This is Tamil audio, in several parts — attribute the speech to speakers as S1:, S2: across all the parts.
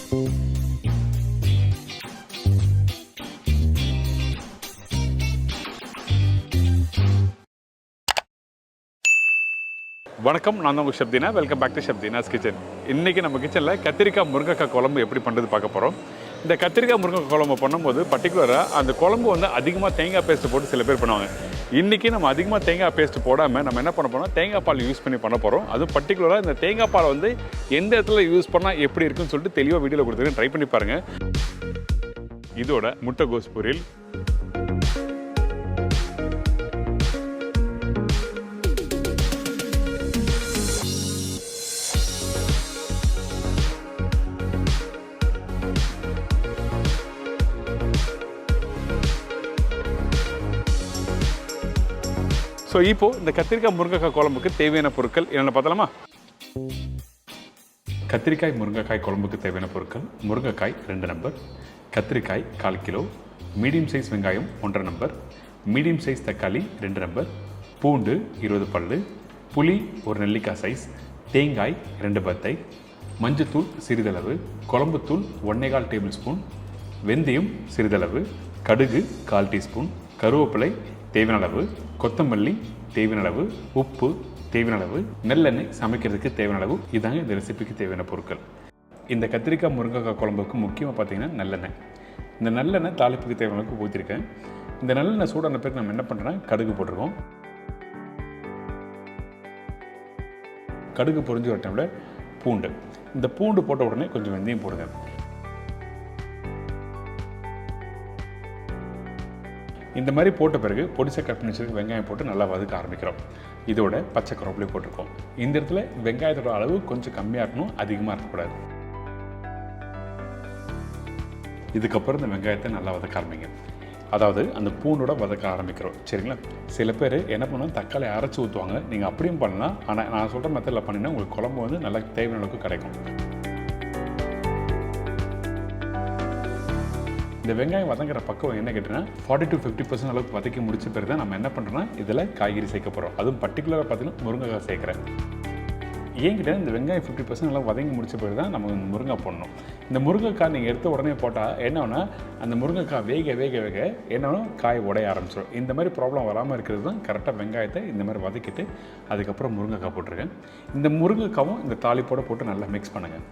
S1: வணக்கம், நான் தான் உங்கள் chef Deena. Welcome back to chef Deena's kitchen. இன்றைக்கி நம்ம கிச்சனில் கத்திரிக்காய் முருங்கைக்காய் குழம்பு எப்படி பண்ணுறது பார்க்க போகிறோம். இந்த கத்திரிக்காய் முருங்கைக்காய் குழம்பு பண்ணும்போது பர்டிகுலராக அந்த குழம்பு வந்து அதிகமாக தேங்காய் பேஸ்ட்டு போட்டு சில பேர் பண்ணுவாங்க. இன்றைக்கி நம்ம அதிகமாக தேங்காய் பேஸ்ட்டு போடாமல் நம்ம என்ன பண்ண போகிறோம், தேங்காய் பால் யூஸ் பண்ணி பண்ண போகிறோம். அதுவும் பர்டிகுலராக இந்த தேங்காய் பால் வந்து எந்த இடத்துல யூஸ் பண்ணால் எப்படி இருக்குன்னு சொல்லிட்டு தெளிவாக வீடியோவில் கொடுத்துருக்கேன். ட்ரை பண்ணி பாருங்கள். இதோட முட்டைகோஸ் பொரியல், ஸோ இப்போது இந்த கத்திரிக்காய் முருங்கைக்காய் குழம்புக்கு தேவையான பொருட்கள் என்னென்ன பார்த்தலாமா? கத்திரிக்காய் முருங்கைக்காய் குழம்புக்கு தேவையான பொருட்கள்: முருங்கைக்காய் 2 நம்பர், கத்திரிக்காய் 1/4 கிலோ, மீடியம் சைஸ் வெங்காயம் 1.5 நம்பர், மீடியம் சைஸ் தக்காளி 2 நம்பர், பூண்டு 20 பல்லு, புளி 1 நெல்லிக்காய் சைஸ், தேங்காய் 2 பத்தை, மஞ்சத்தூள் சிறிதளவு, குழம்புத்தூள் 1.25 டேபிள் ஸ்பூன், வெந்தயம் சிறிதளவு, கடுகு 1/4 டீஸ்பூன், கருவேப்பிலை தேவையான அளவு, கொத்தமல்லி தேவையான அளவு, உப்பு தேவையான அளவு, நல்லெண்ணெய் சமைக்கிறதுக்கு தேவையான அளவு. இதாங்க இந்த ரெசிபிக்கு தேவையான பொருட்கள். இந்த கத்திரிக்காய் முருங்கைக்காய் குழம்புக்கு முக்கியமாக பார்த்தீங்கன்னா நல்லெண்ணெய். இந்த நல்லெண்ணெய் தாளிப்புக்கு தேவையான அளவுக்கு ஊற்றிருக்கேன். இந்த நல்லெண்ணெய் சூடான பிறகு நம்ம என்ன பண்ணுறோம், கடுகு போட்டிருக்கோம். கடுகு பொரிஞ்சு வர டைமில் பூண்டு, இந்த பூண்டு போட்ட உடனே கொஞ்சம் வெந்தயம் போடுங்க. இந்த மாதிரி போட்ட பிறகு பொடிசை கட் பண்ணி வச்சுருக்கு வெங்காயம் போட்டு நல்லா வதக்க ஆரம்பிக்கிறோம். இதோட பச்சை கருவேப்பிலை போட்டிருக்கோம். இந்த இடத்துல வெங்காயத்தோட அளவு கொஞ்சம் கம்மியாக இருக்கணும், அதிகமாக இருக்கக்கூடாது. இதுக்கப்புறம் இந்த வெங்காயத்தை நல்லா வதக்க ஆரம்பிங்க. அதாவது அந்த பூண்டோட வதக்க ஆரம்பிக்கிறோம், சரிங்களா? சில பேர் என்ன பண்ணுவாங்க, தக்காளி அரைச்சி ஊற்றுவாங்க. நீங்கள் அப்படியும் பண்ணலாம். ஆனால் நான் சொல்கிற மெத்தடில் பண்ணிங்கன்னா உங்களுக்கு குழம்பு வந்து நல்லா தேவையான அளவுக்கு கிடைக்கும். இந்த வெங்காயம் வதங்குற பக்கம் என்ன கேட்டீங்கன்னா 40 to 50% அளவுக்கு வதக்கி முடிச்ச பிறகு தான் நம்ம என்ன பண்ணுறோம்னா இதில் காய்கறி சேர்க்க போகிறோம். அதுவும் பர்டிகுலராக பார்த்தீங்கன்னா முருங்கைக்காய் சேர்க்குறேன். ஏன் கிட்ட இந்த வெங்காயம் 50% அளவு வதங்கி முடிச்ச பிறகு தான் நம்ம முருங்கை போடணும். இந்த முருங்கைக்காய் நீங்கள் எடுத்த உடனே போட்டால் என்னன்னா அந்த முருங்கைக்காய் வேக வேக வேக என்னன்னா காய் உடைய ஆரம்பிச்சிடும். இந்த மாதிரி ப்ராப்ளம் வராமல் இருக்கிறது தான் கரெக்டாக வெங்காயத்தை இந்த மாதிரி வதக்கிட்டு அதுக்கப்புறம் முருங்கைக்காய் போட்டிருக்கேன். இந்த முருங்கைக்காவும் இந்த தாளிப்போடு போட்டு நல்லா மிக்ஸ் பண்ணுங்கள்.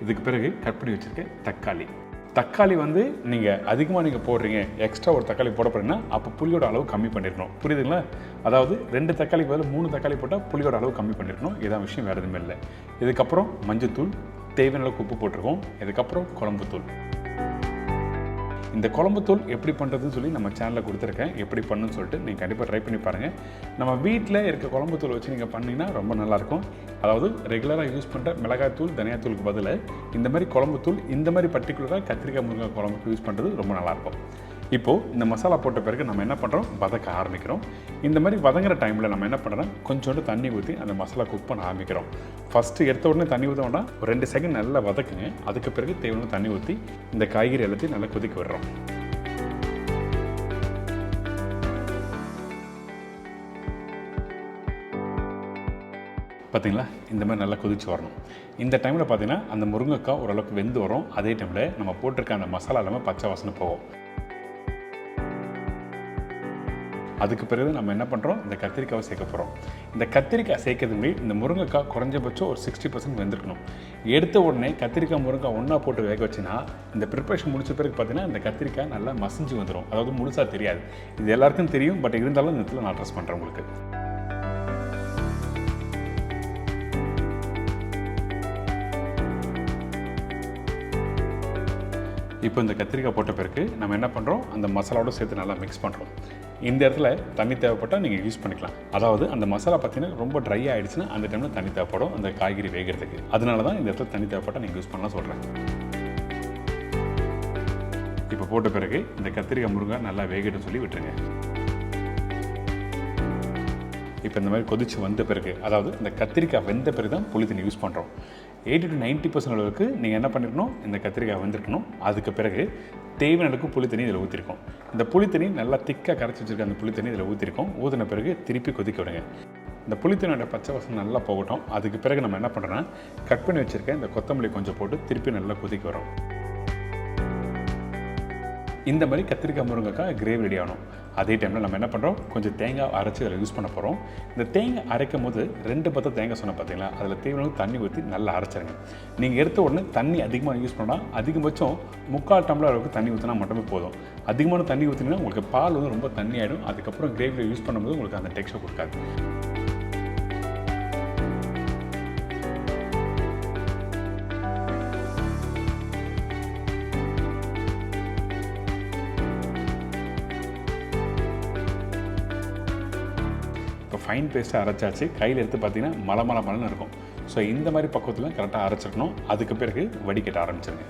S1: இதுக்கு பிறகு கட் பண்ணி வச்சுருக்கேன் தக்காளி வந்து நீங்கள் அதிகமாக போடுறீங்க, எக்ஸ்ட்ரா ஒரு தக்காளி போட போகிறீங்கன்னா அப்போ புளியோட அளவு கம்மி பண்ணிடணும். புரியுதுங்களா? அதாவது 2 தக்காளிக்கு பதில் 3 தக்காளி போட்டால் புளியோட அளவு கம்மி பண்ணிடணும். இதான் விஷயம், வேறு எதுவுமே இல்லை. இதுக்கப்புறம் மஞ்சத்தூள் தேவையான அளவுக்கு உப்பு போட்டிருக்கோம். இதுக்கப்புறம் குழம்புத்தூள். இந்த குழம்புத்தூள் எப்படி பண்ணுறதுன்னு சொல்லி நம்ம சேனலில் கொடுத்துருக்கேன், எப்படி பண்ணுன்னு சொல்லிட்டு நீங்கள் கண்டிப்பாக ட்ரை பண்ணி பாருங்கள். நம்ம வீட்டில் இருக்க குழம்புத்தூள் வச்சு நீங்கள் பண்ணிங்கன்னா ரொம்ப நல்லாயிருக்கும். அதாவது ரெகுலராக யூஸ் பண்ணுற மிளகாய்த்தூள் தனியாத்தூளுக்கு பதில் இந்த மாதிரி குழம்புத்தூள் இந்த மாதிரி பர்டிகுலராக கத்திரிக்காய் முருங்கை குழம்புக்கு யூஸ் பண்ணுறது ரொம்ப நல்லாயிருக்கும். இப்போது இந்த மசாலா போட்ட பிறகு நம்ம என்ன பண்ணுறோம், வதக்க ஆரம்பிக்கிறோம். இந்த மாதிரி வதங்குற டைமில் நம்ம என்ன பண்ணுறோம், கொஞ்சோண்டு தண்ணி ஊற்றி அந்த மசாலா குக் பண்ண ஆரம்பிக்கிறோம். ஃபஸ்ட்டு எடுத்த உடனே தண்ணி ஊற்ற வேண்டாம், ஒரு 2 செகண்ட் நல்லா வதக்குங்க. அதுக்கு பிறகு தேவையான தண்ணி ஊற்றி இந்த காய்கறி எல்லாத்தையும் நல்லா கொதிக்க விடுறோம். பார்த்திங்களா, இந்த மாதிரி நல்லா கொதிச்சு வரணும். இந்த டைமில் பார்த்திங்கன்னா அந்த முருங்கைக்காய் ஓரளவுக்கு வெந்து வரும். அதே டைமில் நம்ம போட்டிருக்க அந்த மசாலா எல்லாமே பச்சை வாசனை போகும். அதுக்கு பிறகு நம்ம என்ன பண்ணுறோம், இந்த கத்திரிக்காவை சேர்க்க போகிறோம். இந்த கத்திரிக்காய் சேர்க்கறதுமே இந்த முருங்கைக்காய் குறைஞ்சபட்சம் ஒரு 60% வெந்திருக்கணும். எடுத்த உடனே கத்திரிக்காய் முருங்கைக்காய் ஒன்றா போட்டு வேக வச்சுன்னா இந்த ப்ரிப்பரேஷன் முடிச்ச பிறகு பார்த்தீங்கன்னா இந்த கத்திரிக்காய் நல்லா மசிஞ்சு வந்துடும். அதாவது முழுசாக தெரியாது. இது எல்லாருக்கும் தெரியும், பட் இருந்தாலும் இந்த இடத்துல நான் அட்ரஸ் பண்ணுறேன் உங்களுக்கு. இப்போ இந்த கத்திரிக்காய் போட்ட பிறகு நம்ம என்ன பண்ணுறோம், அந்த மசாலாவோடு சேர்த்து நல்லா மிக்ஸ் பண்ணுறோம். இந்த இடத்துல தண்ணி தேவைப்பட்டால் நீங்கள் யூஸ் பண்ணிக்கலாம். அதாவது அந்த மசாலா பார்த்தீங்கன்னா ரொம்ப ட்ரை ஆகிடுச்சுன்னா அந்த டைமில் தண்ணி தேவைப்படும் அந்த காய்கறி வேகிறதுக்கு. அதனால தான் இந்த இடத்துல தண்ணி தேவைப்பட்டால் நீங்கள் யூஸ் பண்ணலாம் சொல்கிறேன். இப்போ போட்ட பிறகு இந்த கத்திரிக்காய் முருங்கை நல்லா வேகட்டும்னு சொல்லி விட்டுருங்க. இப்போ இந்த மாதிரி கொதிச்சு வந்த பிறகு, அதாவது இந்த கத்திரிக்காய் வெந்த பிறகு தான் புளி தண்ணி யூஸ் பண்ணுறோம். 80 to 90% அளவுக்கு நீங்கள் என்ன பண்ணிருக்கணும், இந்த கத்திரிக்காய் வெந்திருக்கணும். அதுக்கு பிறகு தேவையான அளவுக்கு புளி தண்ணி இதில் ஊற்றிருக்கோம். இந்த புளி தண்ணி நல்லா திக்காக கரைச்சி வச்சுருக்க அந்த புளி தண்ணி இதில் ஊற்றிருக்கோம். ஊற்றின பிறகு திருப்பி கொதிக்க விடுங்க. இந்த புளித்தீனோட பச்சை வாசனை நல்லா போகட்டும். அதுக்கு பிறகு நம்ம என்ன பண்ணுறோன்னா கட் பண்ணி வச்சுருக்கேன் இந்த கொத்தமல்லி கொஞ்சம் போட்டு திருப்பி நல்லா கொதிக்க வரும். இந்த மாதிரி கத்திரிக்காய் முருங்கைக்காய் கிரேவி ரெடி ஆகணும். அதே டைமில் நம்ம என்ன பண்ணுறோம், கொஞ்சம் தேங்காய் அரைச்சி அதில் யூஸ் பண்ண போகிறோம். இந்த தேங்காய் அரைக்கும் போது 2 பத்த தேங்காய் சொன்ன பார்த்தீங்களா, அதில் தேவையான தண்ணி ஊற்றி நல்லா அரைச்சிருங்க. நீங்கள் எடுத்த உடனே தண்ணி அதிகமாக யூஸ் பண்ணால் அதிகபட்சம் 3/4 டம்ளர் அளவுக்கு தண்ணி ஊற்றினா மட்டுமே போதும். அதிகமான தண்ணி ஊற்றினா உங்களுக்கு பால் வந்து ரொம்ப தண்ணி ஆகிடும். அதுக்கப்புறம் கிரேவியில் யூஸ் பண்ணும்போது உங்களுக்கு அந்த டெக்ஸ்சர் கொடுக்காது. இப்போ ஃபைன் பேஸ்ட்டாக அரைச்சாச்சு. கையில் எடுத்து பார்த்தீங்கன்னா மலமலன்னு இருக்கும். ஸோ இந்த மாதிரி பக்குவத்தில் கரெக்டாக அரைச்சிக்கணும். அதுக்கு பிறகு வடிகட்ட ஆரம்பிச்சிருங்க.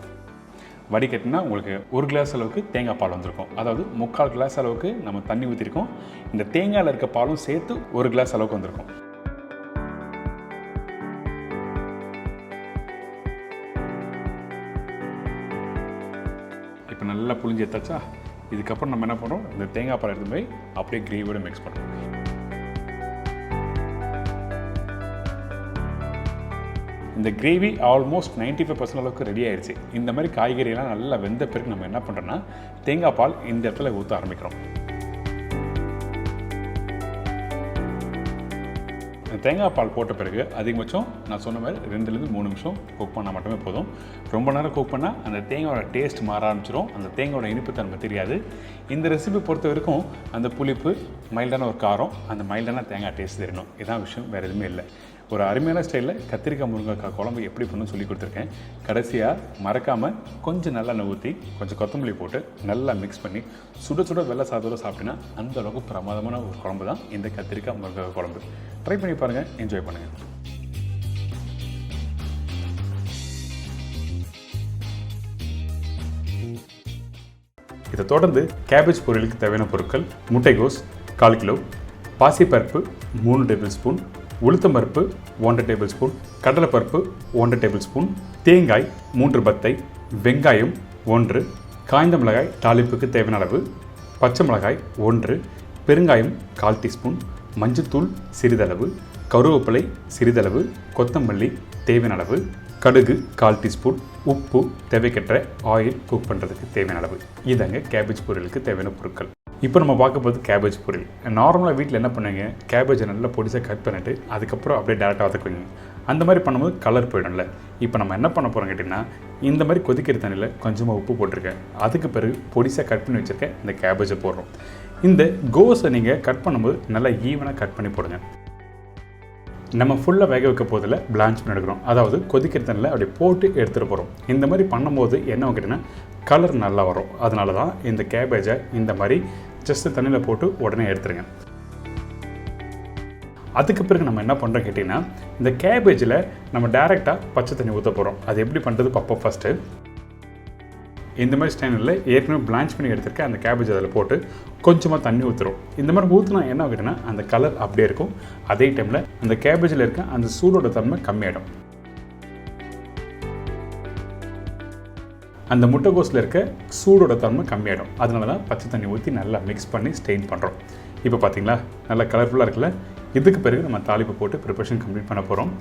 S1: வடிகட்டினா உங்களுக்கு 1 கிளாஸ் அளவுக்கு தேங்காய் பால் வந்திருக்கும். அதாவது 3/4 கிளாஸ் அளவுக்கு நம்ம தண்ணி ஊற்றிருக்கோம். இந்த தேங்காயில் இருக்க பாலும் சேர்த்து 1 கிளாஸ் அளவுக்கு வந்திருக்கும். இப்போ நல்லா புளிஞ்சு எடுத்தாச்சா. இதுக்கப்புறம் நம்ம என்ன பண்ணுறோம், இந்த தேங்காய் பால் எடுத்து போய் அப்படியே கிரேவியோடு மிக்ஸ் பண்ணுறோம். இந்த கிரேவி ஆல்மோஸ்ட் 95% அளவுக்கு ரெடி ஆயிடுச்சு. இந்த மாதிரி காய்கறியெல்லாம் நல்லா வெந்த பிறகு நம்ம என்ன பண்ணுறோன்னா தேங்காய் பால் இந்த இடத்துல ஊற்ற ஆரம்பிக்கிறோம். தேங்காய் பால் போட்ட பிறகு அதிகபட்சம் நான் சொன்ன மாதிரி 2லேருந்து 3 நிமிஷம் குக் பண்ணால் மட்டுமே போதும். ரொம்ப நேரம் குக் பண்ணால் அந்த தேங்காயோட டேஸ்ட் மாற ஆரம்பிச்சிடும். அந்த தேங்காயோட இனிப்பு தன்மை தெரியாது. இந்த ரெசிபி பொறுத்த வரைக்கும் அந்த புளிப்பு, மைல்டான ஒரு காரம், அந்த மைல்டான தேங்காய் டேஸ்ட் தெரியணும். இதான் விஷயம், வேறு எதுவுமே இல்லை. ஒரு அருமையான ஸ்டைலில் கத்திரிக்காய் முருங்கைக்காய் குழம்பு எப்படி பண்ணணும்னு சொல்லி கொடுத்துருக்கேன். கடைசியாக மறக்காமல் கொஞ்சம் நல்லெண்ணெய் ஊற்றி கொஞ்சம் கொத்தமல்லி போட்டு நல்லா மிக்ஸ் பண்ணி சுட சுட வெள்ளை சாதத்தோடு சாப்பிட்டீங்கன்னா அந்த அளவுக்கு பிரமாதமான ஒரு குழம்பு தான் இந்த கத்திரிக்காய் முருங்கைக்காய் குழம்பு. ட்ரை பண்ணி பாருங்கள், என்ஜாய் பண்ணுங்கள். இதை தொடர்ந்து கேபேஜ் பொரியலுக்கு தேவையான பொருட்கள்: முட்டைகோஸ் 1/4 கிலோ, பாசிப்பருப்பு 3 டேபிள் ஸ்பூன், உளுத்தம்பருப்பு 1 டேபிள் ஸ்பூன், கடலைப்பருப்பு 1 டேபிள் ஸ்பூன், தேங்காய் 3 பத்தை, வெங்காயம் 1, காய்ந்த மிளகாய் தாளிப்புக்கு தேவையான அளவு, பச்சை மிளகாய் 1, பெருங்காயம் 1/4 டீஸ்பூன், மஞ்சத்தூள் சிறிதளவு, கருவேப்பிலை சிறிதளவு, கொத்தமல்லி தேவையான அளவு, கடுகு 1/4 டீஸ்பூன், உப்பு தேவைக்கேற்ற ஆயில் குக் பண்ணுறதுக்கு தேவையான அளவு. இதாங்க கேபேஜ் பொரியலுக்கு தேவையான பொருட்கள். இப்போ நம்ம பார்க்க போகிறது கேபேஜ் பொரியல். நார்மலாக வீட்டில் என்ன பண்ணுவீங்க, கேபேஜை நல்லா பொடிசாக கட் பண்ணிவிட்டு அதுக்கப்புறம் அப்படியே டேரெக்டாக வதக்குவீங்க. அந்த மாதிரி பண்ணும்போது கலர் போயிடும்ல. இப்போ நம்ம என்ன பண்ண போகிறோம் கேட்டிங்கன்னா, இந்த மாதிரி கொதிக்கிற தண்ணியில் கொஞ்சமாக உப்பு போட்டிருக்கேன். அதுக்கு பிறகு பொடிசாக கட் பண்ணி வச்சுருக்கேன் இந்த கேபேஜை போடுறோம். இந்த கோஸை நீங்கள் கட் பண்ணும்போது நல்லா ஈவனாக கட் பண்ணி போடுங்க. நம்ம ஃபுல்லாக வேக வைக்க போதில் பிளான்ச் பண்ணி எடுக்கிறோம். அதாவது கொதிக்கிற தண்ணியில் அப்படி போட்டு எடுத்துகிட்டு போகிறோம். இந்த மாதிரி பண்ணும்போது என்ன கேட்டிங்கன்னா கலர் நல்லா வரும். அதனால தான் இந்த கேபேஜை இந்த மாதிரி ஜஸ்ட்டு தண்ணியில் போட்டு உடனே எடுத்துருங்க. அதுக்கு பிறகு நம்ம என்ன பண்ணுறோம் கேட்டிங்கன்னா, இந்த கேபேஜில் நம்ம டேரெக்டாக பச்சை தண்ணி ஊற்ற போகிறோம். அது எப்படி பண்ணுறது பார்ப்போம். ஃபஸ்ட்டு இந்த மாதிரி ஸ்டைனில் ஏற்கனவே பிளான்ச் பண்ணி எடுத்துருக்க அந்த கேபேஜ் அதில் போட்டு கொஞ்சமாக தண்ணி ஊற்றுறோம். இந்த மாதிரி ஊற்றினா என்ன கேட்டிங்கன்னா அந்த கலர் அப்படியே இருக்கும். அதே டைமில் அந்த கேபேஜில் இருக்க அந்த சூடோட தன்மை கம்மியாகிடும். அந்த முட்டைகோஸில் இருக்க சூடோட தன்மை கம்மியாகிடும். அதனால தான் பச்சை தண்ணி ஊற்றி நல்லா மிக்ஸ் பண்ணி ஸ்டெயின் பண்ணுறோம். இப்போ பார்த்தீங்களா நல்லா கலர்ஃபுல்லாக இருக்குல்ல. இதுக்கு பிறகு நம்ம தாளிப்பு போட்டு ப்ரிப்பரேஷன் கம்ப்ளீட் பண்ண போகிறோம்.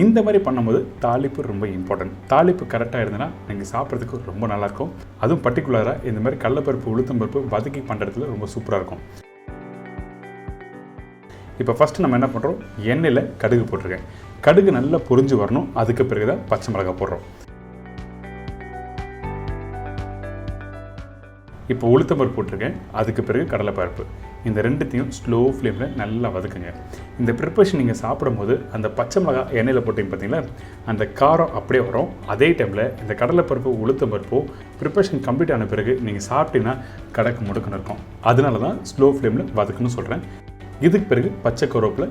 S1: இந்த மாதிரி பண்ணும்போது தாளிப்பு ரொம்ப இம்பார்ட்டன்ட். தாளிப்பு கரெக்டாக இருந்ததுன்னா நீங்கள் சாப்பிட்றதுக்கு ரொம்ப நல்லாயிருக்கும். அதுவும் பர்டிகுலராக இந்த மாதிரி கடலைப்பருப்பு, உளுத்தம்பருப்பு வதக்கி பண்ணுறதுல ரொம்ப சூப்பராக இருக்கும். இப்போ ஃபஸ்ட்டு நம்ம என்ன பண்ணுறோம், எண்ணெயில் கடுகு போட்டிருக்கேன். கடுகு நல்லா பொரிஞ்சு வரணும். அதுக்கு பிறகு தான் பச்சை மிளகாய் போடுறோம். இப்போ உளுத்தம்பருப்பு போட்டிருக்கேன். அதுக்கு பிறகு கடலைப்பருப்பு. இந்த ரெண்டுத்தையும் ஸ்லோ ஃப்ளேமில் நல்லா வதக்குங்க. இந்த ப்ரிப்பரேஷன் நீங்கள் சாப்பிடும்போது அந்த பச்சை மிளகாய் எண்ணெயில் போட்டிங்க பார்த்தீங்களா, அந்த காரம் அப்படியே வரும். அதே டைமில் இந்த கடலைப்பருப்பு, உளுத்தம்பருப்பு ப்ரிப்பரேஷன் கம்ப்ளீட் ஆன பிறகு நீங்கள் சாப்பிட்டீங்கன்னா கடக்கு முடுக்குன்னு இருக்கும். அதனால தான் ஸ்லோ ஃப்ளேமில் வதக்குன்னு சொல்கிறேன். இதுக்கு பிறகு பச்சை கருவேப்பிலை,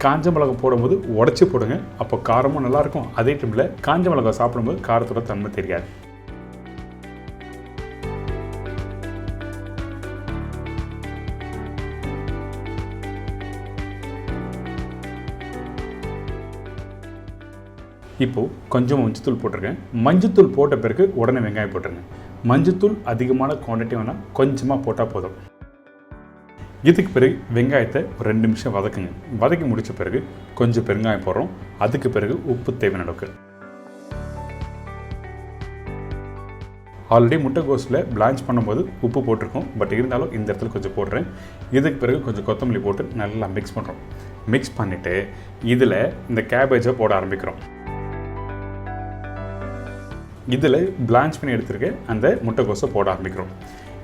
S1: காஞ்ச மிளகாய் போடும்போது உடச்சி போடுங்க. அப்போ காரமும் நல்லாயிருக்கும். அதே டைமில் காஞ்ச மிளகாய் சாப்பிடும்போது காரத்தோட தன்மை தெரியாது. இப்போது கொஞ்சம் மஞ்சத்தூள் போட்டிருக்கேன். மஞ்சத்தூள் போட்ட பிறகு உடனே வெங்காயம் போட்டுருங்க. மஞ்சத்தூள் அதிகமான குவான்டிட்டி வேணால் கொஞ்சமாக போட்டால் போதும். இதுக்கு பிறகு வெங்காயத்தை ஒரு 2 நிமிஷம் வதக்குங்க. வதக்கி முடித்த பிறகு கொஞ்சம் பெருங்காயம் போடுறோம். அதுக்கு பிறகு உப்பு தேவையான அளவுக்கு. ஆல்ரெடி முட்டைகோஸில் பிளான்ச் பண்ணும்போது உப்பு போட்டிருக்கோம், பட் இருந்தாலும் இந்த இடத்துல கொஞ்சம் போடுறேன். இதுக்கு பிறகு கொஞ்சம் கொத்தமல்லி போட்டு நல்லா மிக்ஸ் பண்ணுறோம். மிக்ஸ் பண்ணிவிட்டு இதில் இந்த கேபேஜை போட ஆரம்பிக்கிறோம். இதில் பிளான்ச் பண்ணி எடுத்துருக்க அந்த முட்டைகோஸை போட ஆரம்பிக்கிறோம்.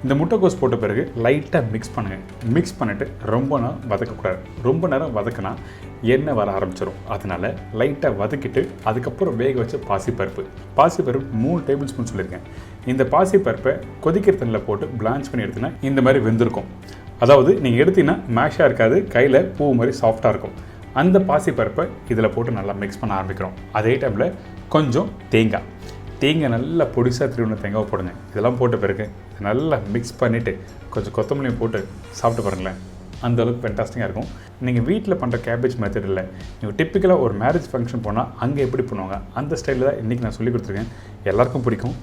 S1: இந்த முட்டைகோஸ் போட்ட பிறகு லைட்டாக மிக்ஸ் பண்ணுங்கள். மிக்ஸ் பண்ணிவிட்டு ரொம்ப நேரம் வதக்கக்கூடாது. ரொம்ப நேரம் வதக்கினா எண்ணெய் வர ஆரம்பிச்சிடும். அதனால் லைட்டாக வதக்கிட்டு அதுக்கப்புறம் வேக வச்ச பாசிப்பருப்பு 3 டேபிள் ஸ்பூன் சொல்லியிருக்கேன். இந்த பாசிப்பருப்பை கொதிக்கிற தண்ணியில் போட்டு பிளான்ச் பண்ணி எடுத்தினா இந்த மாதிரி வெந்திருக்கும். அதாவது நீங்கள் எடுத்தீங்கன்னா மேஷாக இருக்காது, கையில் பூ மாதிரி சாஃப்டாக இருக்கும். அந்த பாசிப்பருப்பை இதில் போட்டு நல்லா மிக்ஸ் பண்ண ஆரம்பிக்கிறோம். அதே டைமில் கொஞ்சம் தேங்காய் நல்லா பொடிசாக திருவின தேங்காவை போடுங்க. இதெல்லாம் போட்ட பிறகு நல்லா மிக்ஸ் பண்ணிவிட்டு கொஞ்சம் கொத்தமல்லியும் போட்டு சாப்பிட்டு பாருங்களேன். அந்தளவுக்கு ஃபென்டாஸ்டிக்காக இருக்கும். நீங்கள் வீட்டில் பண்ணுற கேபேஜ் மெத்தட் இல்லை, நீங்கள் டிப்பிக்கலாக ஒரு மேரேஜ் ஃபங்க்ஷன் போனால் அங்கே எப்படி பண்ணுவாங்க அந்த ஸ்டைலில் தான் இன்றைக்கி நான் சொல்லி கொடுத்துருக்கேன். எல்லாருக்கும் பிடிக்கும்.